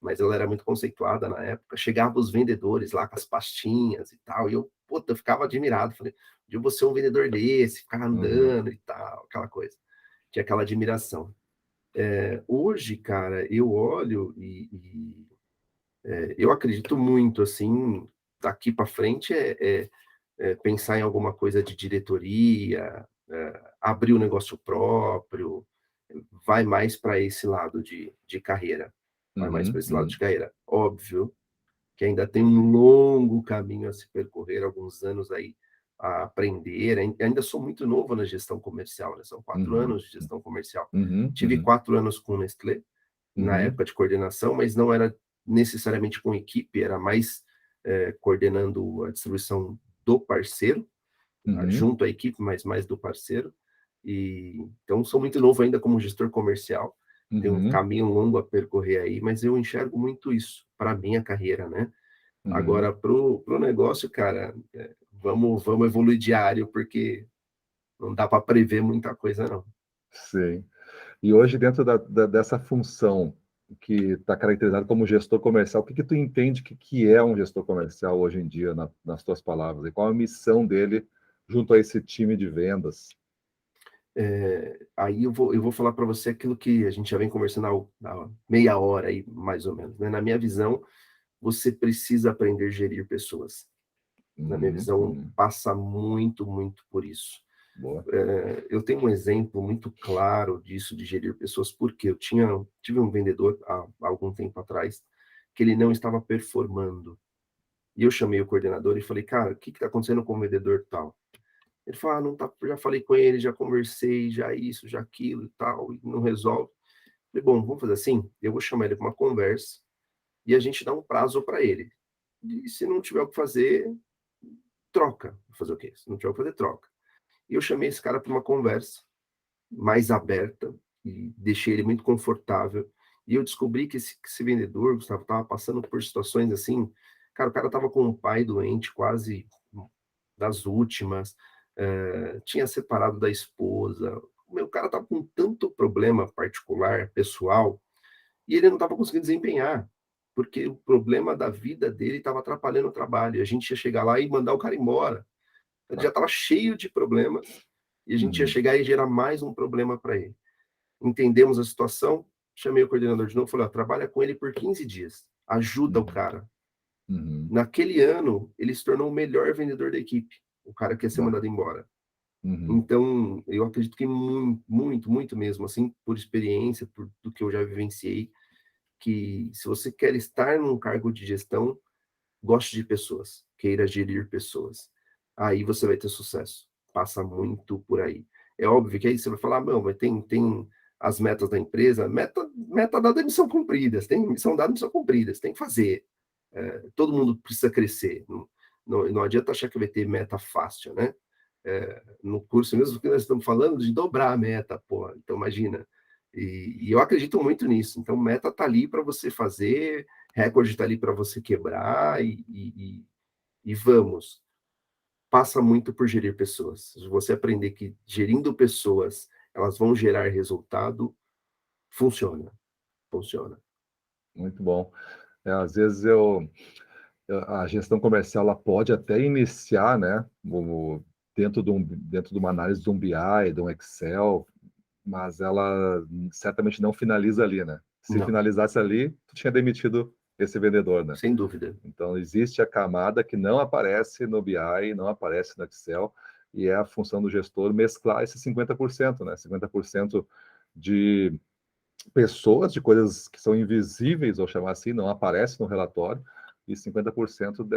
B: mas ela era muito conceituada na época. Chegavam os vendedores lá com as pastinhas e tal, e eu, puta, eu ficava admirado. Falei, um dia eu vou ser um vendedor desse, ficar
A: uhum,
B: andando e tal, aquela coisa. Tinha aquela admiração. Hoje, cara, eu olho eu acredito muito, assim, daqui para frente pensar em alguma coisa de diretoria, abrir um negócio próprio, vai mais para esse lado de carreira, vai mais para
A: uhum,
B: esse lado de
A: uhum,
B: carreira. Óbvio que ainda tem um longo caminho a se percorrer, alguns anos aí a aprender. Ainda sou muito novo na gestão comercial, né? São 4 anos de gestão comercial.
A: uhum,
B: Tive
A: uhum,
B: 4 anos com Nestlé, na
A: uhum,
B: época de coordenação, mas não era necessariamente com equipe, era mais coordenando a distribuição do parceiro,
A: uhum,
B: junto à equipe, mas mais do parceiro. E então sou muito novo ainda como gestor comercial, tem um
A: uhum,
B: caminho longo a percorrer aí, mas eu enxergo muito isso para minha carreira, né?
A: uhum.
B: Agora, pro negócio, cara, vamos evoluir diário, porque não dá para prever muita coisa, não.
A: Sim. E hoje, dentro dessa função que está caracterizada como gestor comercial, o que tu entende que é um gestor comercial hoje em dia, nas tuas palavras? E qual a missão dele junto a esse time de vendas?
B: Aí eu vou falar para você aquilo que a gente já vem conversando há meia hora aí, mais ou menos, né. Na minha visão, você precisa aprender a gerir pessoas. Na minha
A: Uhum,
B: visão,
A: uhum.
B: passa muito, muito por isso.
A: Boa.
B: Eu tenho um exemplo muito claro disso, de gerir pessoas, porque eu tive um vendedor há algum tempo atrás, que ele não estava performando. E eu chamei o coordenador e falei: "Cara, o que está acontecendo com o vendedor tal?" Ele falou: "Ah, não tá, já falei com ele, já conversei, já isso, já aquilo e tal, e não resolve." Falei: "Bom, vamos fazer assim, eu vou chamar ele para uma conversa e a gente dá um prazo para ele. E se não tiver o que fazer, troca." Fazer o quê? Se não tiver o que fazer, troca. E eu chamei esse cara para uma conversa mais aberta e deixei ele muito confortável. E eu descobri que esse vendedor, Gustavo, estava passando por situações assim, cara, o cara estava com um pai doente, quase das últimas, tinha separado da esposa. O cara estava com tanto problema particular, pessoal, e ele não estava conseguindo desempenhar, porque o problema da vida dele estava atrapalhando o trabalho. E a gente ia chegar lá e mandar o cara embora. Ele já
A: Tá.
B: estava cheio de problemas e a gente ia
A: Uhum,
B: chegar e gerar mais um problema para ele. Entendemos a situação, chamei o coordenador de novo, falei: "Ó, trabalha com ele por 15 dias, ajuda o
A: uhum,
B: cara."
A: uhum.
B: Naquele ano, ele se tornou o melhor vendedor da equipe, o cara que ia ser
A: Tá.
B: mandado embora.
A: Uhum.
B: Então, eu acredito que muito, muito, muito mesmo, assim, por experiência, por do que eu já vivenciei, que se você quer estar num cargo de gestão, goste de pessoas, queira gerir pessoas. Aí você vai ter sucesso. Passa muito por aí. É óbvio que aí você vai falar: "Não, mas tem as metas da empresa", meta dada é missão cumprida, tem missão dada, missão cumprida, você tem que fazer. Todo mundo precisa crescer, não adianta achar que vai ter meta fácil, né. No curso mesmo que nós estamos falando de dobrar a meta, pô, então imagina. E eu acredito muito nisso, então meta tá ali para você fazer, recorde tá ali para você quebrar e vamos. Passa muito por gerir pessoas. Se você aprender que gerindo pessoas, elas vão gerar resultado, funciona, funciona.
A: Muito bom. Às vezes a gestão comercial ela pode até iniciar, né, dentro de uma análise de um BI, de um Excel, mas ela certamente não finaliza ali, né. Se
B: Não,
A: finalizasse ali, tu tinha demitido esse vendedor, né.
B: sem dúvida.
A: Então existe a camada que não aparece no BI, não aparece no Excel, e é a função do gestor mesclar esses 50%, né, 50% de pessoas, de coisas que são invisíveis, vou chamar assim, não aparecem no relatório, e 50%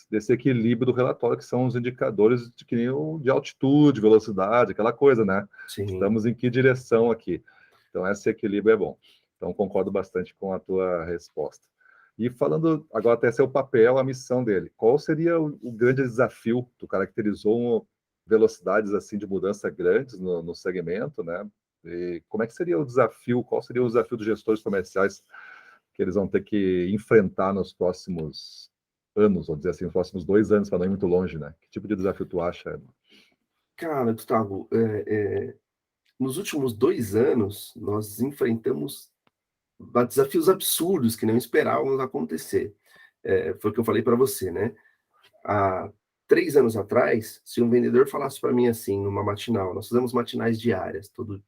A: desse equilíbrio do relatório, que são os indicadores de que nem o de altitude, velocidade, aquela coisa, né?
B: Sim.
A: Estamos em que direção aqui? Então, esse equilíbrio é bom. Então, concordo bastante com a tua resposta. E falando agora até seu papel, a missão dele, qual seria o grande desafio? Tu caracterizou velocidades assim de mudança grandes no segmento, né? E como é que seria o desafio? Qual seria o desafio dos gestores comerciais que eles vão ter que enfrentar nos próximos anos, vamos dizer assim, nos próximos 2 anos, para não ir muito longe, né? Que tipo de desafio tu acha?
B: Cara, Gustavo, nos últimos 2 anos, nós enfrentamos desafios absurdos que não esperávamos acontecer. Foi o que eu falei para você, né? Há 3 anos atrás, se um vendedor falasse para mim assim, numa matinal, nós fazemos matinais diárias, todo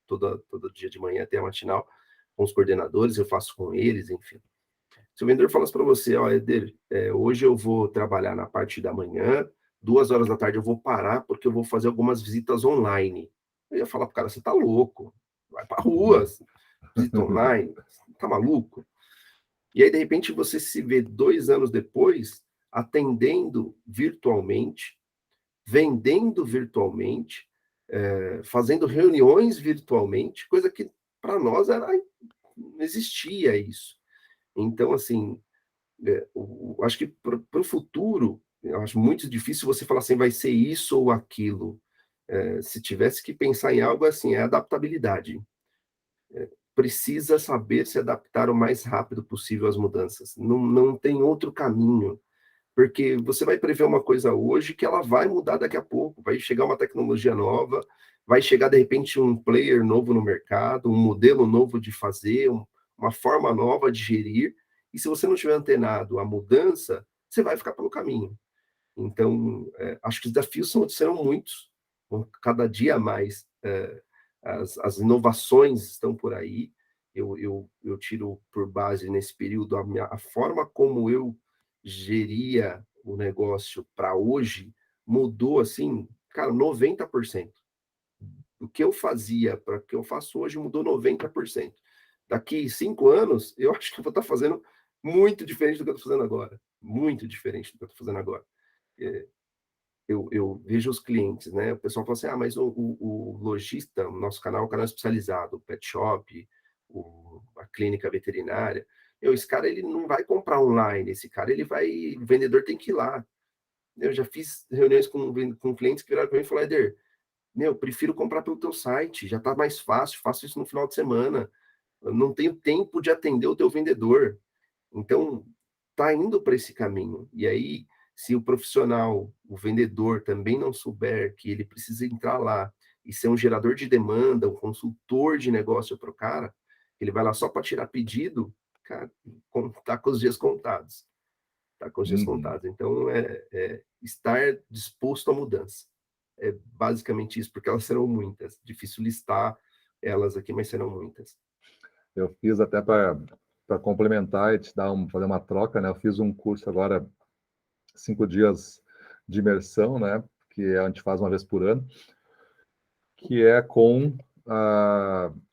B: dia de manhã tem a matinal com os coordenadores, eu faço com eles, enfim. Se o vendedor falasse para você: "Ó, Eder, hoje eu vou trabalhar na parte da manhã, 2 horas da tarde eu vou parar, porque eu vou fazer algumas visitas online." Eu ia falar para o cara: "Você tá louco, vai pra rua,
A: Uhum.
B: visita online, tá maluco?" E aí, de repente, você se vê 2 anos depois atendendo virtualmente, vendendo virtualmente, fazendo reuniões virtualmente, coisa que para nós era não existia isso. Então, assim, acho que para o futuro, eu acho muito difícil você falar assim: "Vai ser isso ou aquilo." Se tivesse que pensar em algo, assim, é adaptabilidade. Precisa saber se adaptar o mais rápido possível às mudanças. Não tem outro caminho, porque você vai prever uma coisa hoje que ela vai mudar daqui a pouco, vai chegar uma tecnologia nova, vai chegar de repente um player novo no mercado, um modelo novo de fazer, uma forma nova de gerir, e se você não estiver antenado à mudança, você vai ficar pelo caminho. Então, acho que os desafios serão muitos, cada dia mais. as inovações estão por aí. Eu tiro por base nesse período a forma como eu geria o negócio para hoje mudou assim, cara, 90%. O que eu fazia para o que eu faço hoje mudou 90%. Daqui 5 anos, eu acho que eu vou estar fazendo muito diferente do que eu estou fazendo agora. Muito diferente do que eu estou fazendo agora. Eh, eu vejo os clientes, né? O pessoal fala assim: ah, mas o lojista, o nosso canal é um canal especializado, o pet shop, a clínica veterinária. Esse cara ele não vai comprar online, esse cara ele vai, o vendedor tem que ir lá. Eu já fiz reuniões com clientes que viraram para mim e falaram: Eder, meu, prefiro comprar pelo teu site, já tá mais fácil, faço isso no final de semana. Eu não tenho tempo de atender o teu vendedor. Então, tá indo para esse caminho. E aí, se o profissional, o vendedor também não souber que ele precisa entrar lá e ser um gerador de demanda, um consultor de negócio para o cara, ele vai lá só para tirar pedido, cara, tá com os dias contados. Tá com os dias
A: Uhum.
B: contados. Então, é estar disposto à mudança. É basicamente isso, porque elas serão muitas. Difícil listar elas aqui, mas serão muitas.
A: Eu fiz até para complementar e te dar fazer uma troca, né? Eu fiz um curso agora, 5 dias de imersão, né? Que a gente faz uma vez por ano, que é com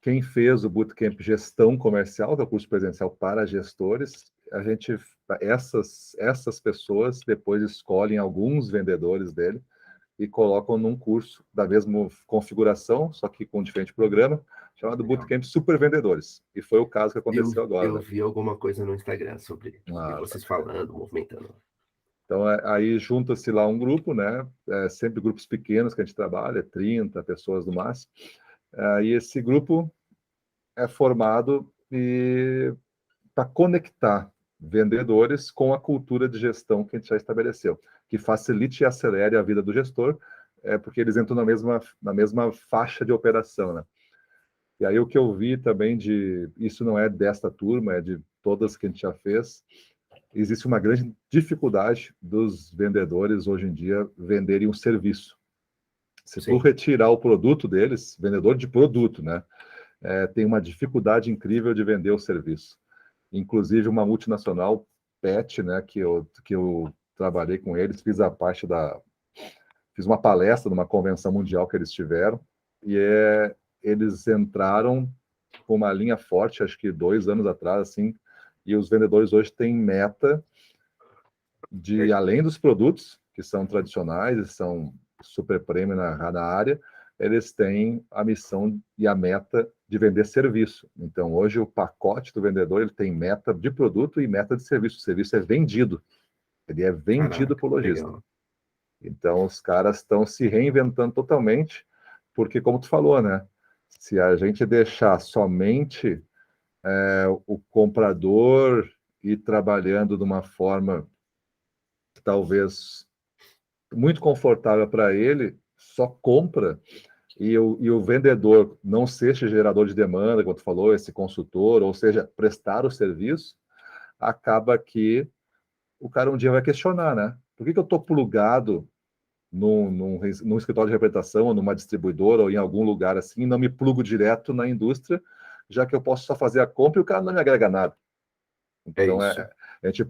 A: quem fez o Bootcamp Gestão Comercial, que é o curso presencial para gestores. A gente, essas pessoas depois escolhem alguns vendedores dele e colocam num curso da mesma configuração, só que com um diferente programa, chamado
B: Legal.
A: Bootcamp Super Vendedores. E foi o caso que aconteceu agora,
B: Eu
A: né?
B: vi alguma coisa no Instagram sobre vi
A: Ah, tá.
B: vocês falando, movimentando.
A: Então, aí junta-se lá um grupo, né? Sempre grupos pequenos que a gente trabalha, 30 pessoas no máximo. E esse grupo é formado para conectar vendedores com a cultura de gestão que a gente já estabeleceu, que facilite e acelere a vida do gestor, porque eles entram na mesma faixa de operação, né? E aí o que eu vi também isso não é desta turma, é de todas que a gente já fez, existe uma grande dificuldade dos vendedores hoje em dia venderem um serviço. Se tu
B: Sim,
A: retirar o produto deles, vendedor de produto, né? Tem uma dificuldade incrível de vender o serviço. Inclusive uma multinacional, PET, né, que eu trabalhei com eles, fiz uma palestra numa convenção mundial que eles tiveram, e eles entraram com uma linha forte, acho que 2 anos atrás, assim, e os vendedores hoje têm meta de, além dos produtos, que são tradicionais e são super premium na área, eles têm a missão e a meta de vender serviço. Então, hoje, o pacote do vendedor ele tem meta de produto e meta de serviço. O serviço é vendido. Ele é vendido
B: caraca,
A: para o lojista.
B: legal.
A: Então, os caras estão se reinventando totalmente, porque, como tu falou, né? Se a gente deixar somente o comprador ir trabalhando de uma forma que talvez muito confortável para ele, só compra, e o vendedor não seja gerador de demanda, como tu falou, esse consultor, ou seja, prestar o serviço, acaba que o cara um dia vai questionar, né? Por que eu estou plugado num escritório de representação, ou numa distribuidora, ou em algum lugar assim, e não me plugo direto na indústria, já que eu posso só fazer a compra e o cara não me agrega nada.
B: É
A: Então,
B: isso.
A: a gente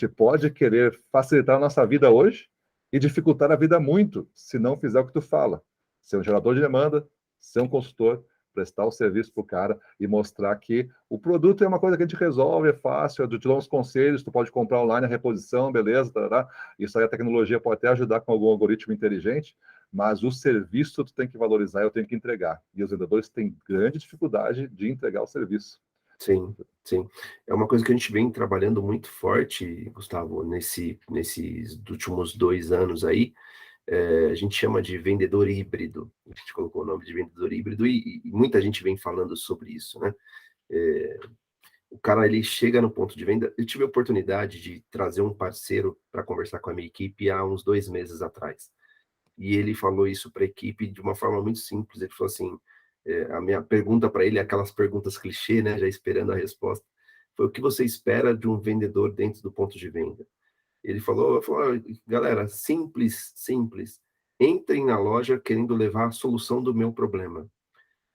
A: pode querer facilitar a nossa vida hoje e dificultar a vida muito, se não fizer o que tu fala. Ser um gerador de demanda, ser um consultor, prestar o serviço para o cara e mostrar que o produto é uma coisa que a gente resolve, é fácil, eu te dou uns conselhos, tu pode comprar online a reposição, beleza, tarará. Isso aí a tecnologia pode até ajudar com algum algoritmo inteligente, mas o serviço tu tem que valorizar, eu tenho que entregar. E os vendedores têm grande dificuldade de entregar o serviço.
B: Sim, sim. É uma coisa que a gente vem trabalhando muito forte, Gustavo, nesses últimos 2 anos aí. A gente chama de vendedor híbrido. A gente colocou o nome de vendedor híbrido e muita gente vem falando sobre isso, né? Eh, o cara ele chega no ponto de venda. Eu tive a oportunidade de trazer um parceiro para conversar com a minha equipe há uns 2 meses atrás. E ele falou isso para a equipe de uma forma muito simples. Ele falou assim: a minha pergunta para ele é aquelas perguntas clichê, né? Já esperando a resposta. Foi: o que você espera de um vendedor dentro do ponto de venda? Ele falou: "Ó, galera, simples, simples. Entrem na loja querendo levar a solução do meu problema.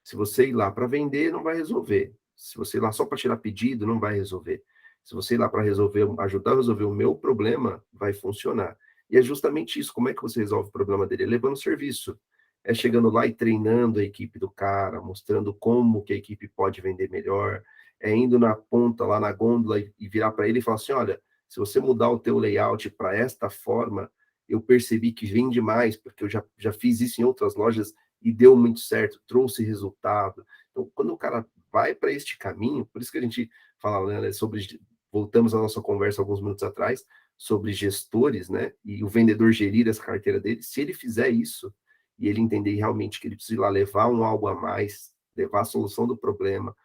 B: Se você ir lá para vender, não vai resolver. Se você ir lá só para tirar pedido, não vai resolver. Se você ir lá para resolver, ajudar a resolver o meu problema, vai funcionar. E é justamente isso. Como é que você resolve o problema dele? É levando serviço. É chegando lá e treinando a equipe do cara, mostrando como que a equipe pode vender melhor. É indo na ponta, lá na gôndola, e virar para ele e falar assim: olha, se você mudar o teu layout para esta forma, eu percebi que vende mais, porque eu já fiz isso em outras lojas e deu muito certo, trouxe resultado. Então, quando o cara vai para este caminho, por isso que a gente fala, né, sobre, voltamos à nossa conversa alguns minutos atrás, sobre gestores, né, e o vendedor gerir essa carteira dele, se ele fizer isso, e ele entender realmente que ele precisa ir lá levar um algo a mais, levar a solução do problema,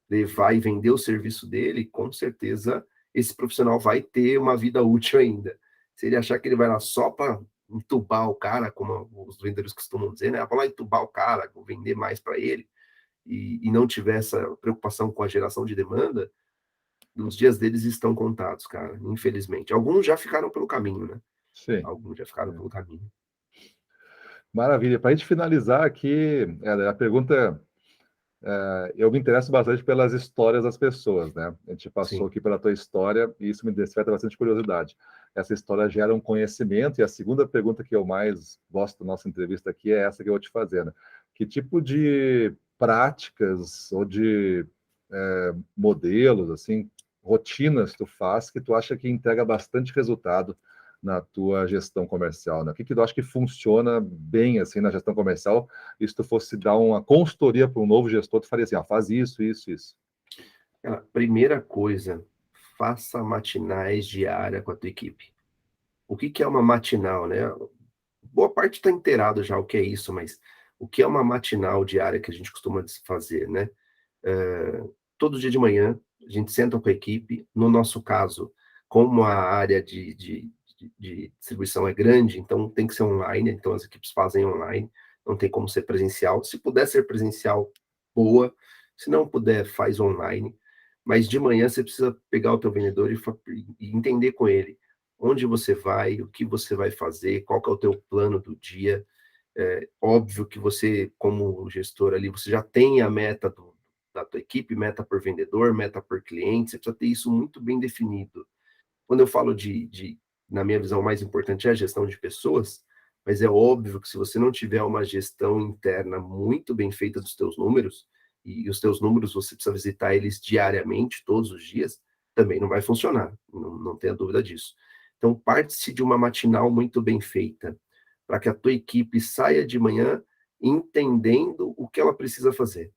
B: levar e vender o serviço dele, com certeza esse profissional vai ter uma vida útil ainda. Se ele achar que ele vai lá só para entubar o cara, como os vendedores costumam dizer, né? Vou lá entubar o cara, vou vender mais para ele, e não tiver essa preocupação com a geração de demanda, os dias deles estão contados, cara, infelizmente. Alguns já ficaram pelo caminho, né?
A: Sim.
B: Alguns já ficaram
A: É.
B: pelo caminho.
A: Maravilha. Para a gente finalizar aqui, a pergunta, eu me interesso bastante pelas histórias das pessoas, né? A gente passou
B: Sim.
A: aqui pela tua história e isso me desperta bastante curiosidade. Essa história gera um conhecimento e a segunda pergunta que eu mais gosto da nossa entrevista aqui é essa que eu vou te fazer, né? Que tipo de práticas ou de modelos, assim, rotinas tu faz que tu acha que entrega bastante resultado na tua gestão comercial, né? O que que tu acha que funciona bem, assim, na gestão comercial? E se tu fosse dar uma consultoria para um novo gestor, tu faria assim, faz isso, isso, isso.
B: Cara, primeira coisa, faça matinais diária com a tua equipe. O que que é uma matinal, né? Boa parte está inteirado já o que é isso, mas o que é uma matinal diária que a gente costuma fazer, né? Eh, Todo dia de manhã, a gente senta com a equipe. No nosso caso, como a área de distribuição é grande, então tem que ser online, então as equipes fazem online, não tem como ser presencial. Se puder ser presencial, boa. Se não puder, faz online. Mas de manhã você precisa pegar o teu vendedor e entender com ele onde você vai, o que você vai fazer, qual que é o teu plano do dia. É óbvio que você, como gestor ali, você já tem a meta da tua equipe, meta por vendedor, meta por cliente, você precisa ter isso muito bem definido. Quando eu falo na minha visão, o mais importante é a gestão de pessoas, mas é óbvio que se você não tiver uma gestão interna muito bem feita dos teus números, e os teus números você precisa visitar eles diariamente, todos os dias, também não vai funcionar, não tenha dúvida disso. Então, parte-se de uma matinal muito bem feita, para que a tua equipe saia de manhã entendendo o que ela precisa fazer.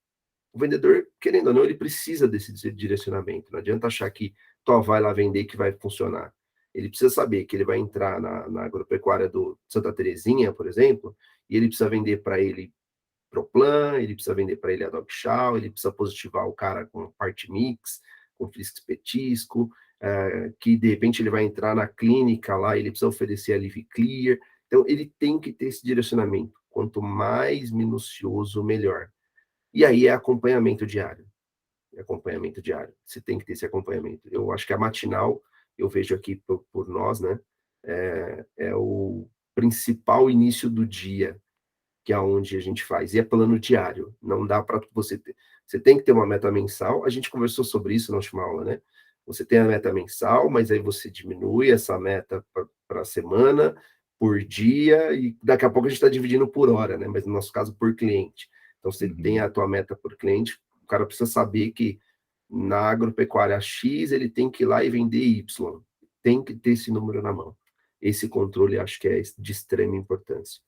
B: O vendedor, querendo ou não, ele precisa desse direcionamento. Não adianta achar que só vai lá vender que vai funcionar. Ele precisa saber que ele vai entrar na agropecuária do Santa Terezinha, por exemplo, e ele precisa vender para ele Proplan, ele precisa vender para ele a Dog Chow, ele precisa positivar o cara com parte mix, com frisco petisco, que de repente ele vai entrar na clínica lá, ele precisa oferecer a Live Clear. Então, ele tem que ter esse direcionamento. Quanto mais minucioso, melhor. E aí é acompanhamento diário. É acompanhamento diário. Você tem que ter esse acompanhamento. Eu acho que a matinal, eu vejo aqui por nós, né? É o principal início do dia, que é onde a gente faz. E é plano diário. Não dá para você ter. Você tem que ter uma meta mensal. A gente conversou sobre isso na última aula, né? Você tem a meta mensal, mas aí você diminui essa meta para a semana, por dia, e daqui a pouco a gente está dividindo por hora, né? Mas no nosso caso, por cliente. Então, você tem
A: Uhum.
B: a tua meta por cliente, o cara precisa saber que na agropecuária X ele tem que ir lá e vender Y. Tem que ter esse número na mão. Esse controle acho que é de extrema importância.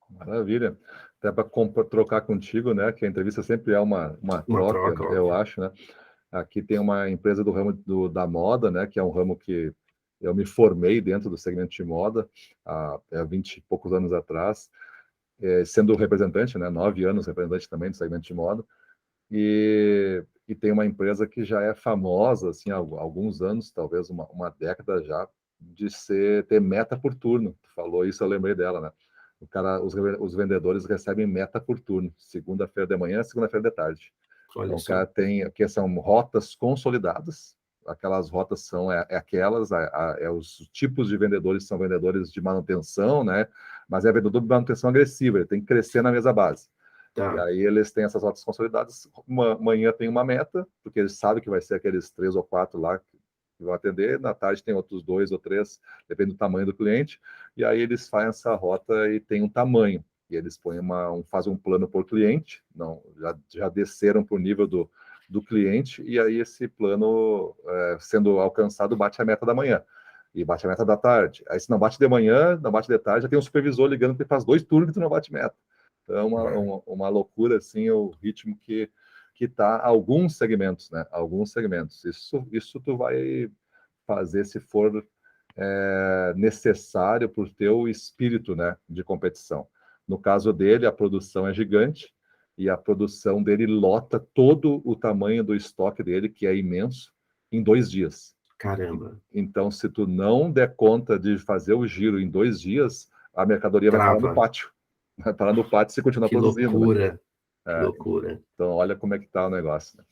A: Maravilha. Até para trocar contigo, né? Que a entrevista sempre é uma
B: Uma
A: troca,
B: troca,
A: eu
B: óbvio.
A: acho, né? Aqui tem uma empresa do ramo da moda, né? Que é um ramo que eu me formei dentro do segmento de moda há 20 e poucos anos atrás, sendo representante, né? 9 anos representante também do segmento de moda. E tem uma empresa que já é famosa, assim, há alguns anos, talvez uma década já, de ter meta por turno. Tu falou isso, eu lembrei dela, né? Os vendedores recebem meta por turno, segunda-feira de manhã, segunda-feira de tarde.
B: Olha
A: Então, o
B: só.
A: cara tem, que são rotas consolidadas, aquelas rotas são aquelas, os tipos de vendedores são vendedores de manutenção, né? Mas é vendedor de manutenção agressiva, ele tem que crescer na mesa base. E
B: Tá.
A: aí eles têm essas rotas consolidadas. Manhã tem uma meta, porque eles sabem que vai ser aqueles 3 ou 4 lá que vão atender. Na tarde tem outros 2 ou 3, depende do tamanho do cliente. E aí eles fazem essa rota e tem um tamanho. E eles põem fazem um plano por cliente, não, já desceram para o nível do cliente, e aí esse plano, sendo alcançado, bate a meta da manhã. E bate a meta da tarde. Aí se não bate de manhã, não bate de tarde, já tem um supervisor ligando que faz 2 turnos que tu não bate meta. Então, é uma loucura, assim, o ritmo que tá alguns segmentos, né? Alguns segmentos. Isso tu vai fazer se for necessário para o teu espírito, né, de competição. No caso dele, a produção é gigante e a produção dele lota todo o tamanho do estoque dele, que é imenso, em 2 dias.
B: Caramba.
A: Então, se tu não der conta de fazer o giro em 2 dias, a mercadoria vai parar no
B: Trava.
A: pátio. Vai parar no pátio se continuar
B: Que
A: produzindo, né?
B: loucura. Que loucura.
A: Então, olha como é que está o negócio, né?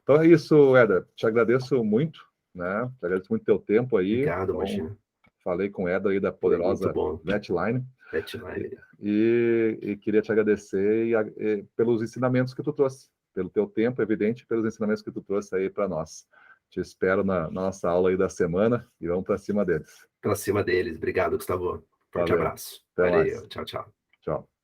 A: Então é isso, Éder. Te agradeço muito, né? Te agradeço muito teu tempo aí.
B: Obrigado,
A: Então,
B: imagina.
A: falei com o Éder aí da
B: Foi muito
A: poderosa
B: bom.
A: Vetline e,
B: Petline.
A: e queria te agradecer pelos ensinamentos que tu trouxe, pelo teu tempo, evidente, pelos ensinamentos que tu trouxe aí para nós. Te espero na nossa aula aí da semana e vamos para cima deles.
B: Pra cima deles. Obrigado, Gustavo. Forte
A: Valeu.
B: abraço.
A: Até mais.
B: Valeu. Tchau, tchau.
A: Tchau.